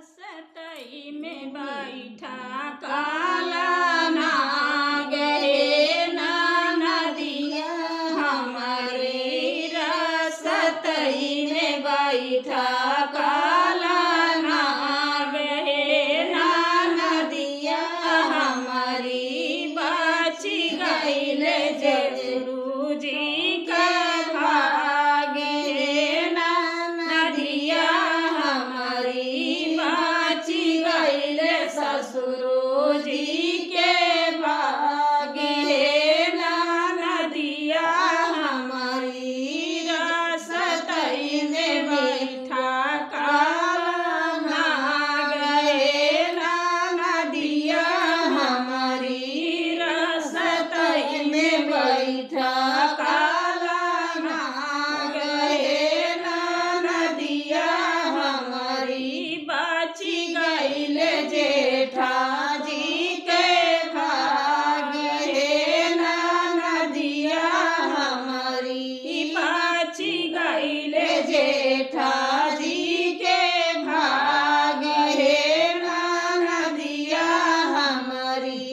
सतई में बैठा काला नाग हे ना नदिया हमारे सतई में बैठा काला नाग हे ना नदिया हमारी बाची गईले गुरु जी का भाग हे ना नदिया हमारी बाची गईले ससुर जी के भाग हे ना नदिया हमारी सतई में बैठा काला नाग हे ना नदिया हमारी सतई में बैठा काला नाग हे ना नदिया हमारी बाची गईले जेठा जी के भाग हे ना नदिया हमारी बाची गईले जेठा जी के भाग हे ना नदिया हमारी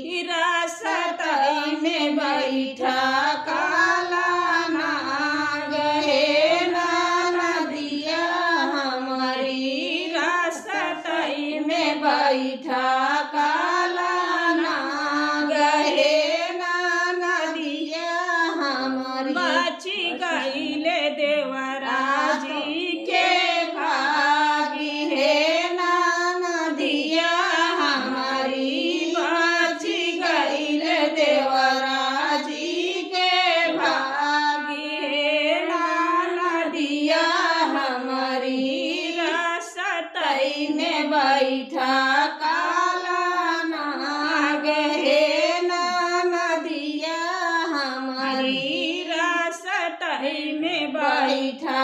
सतई में बैठा काला नाग हे ना नदिया हमारी सतई में बैठा काला नाग हे ना नदिया हमारी बाची गईले देवरा जी के भाग हे ना नदिया हमारी बाची गईले देवरा जी के भाग हे ना नदिया हमारी सतई में बैठा काला नाग हे ना नदिया हमारी सतई में बैठा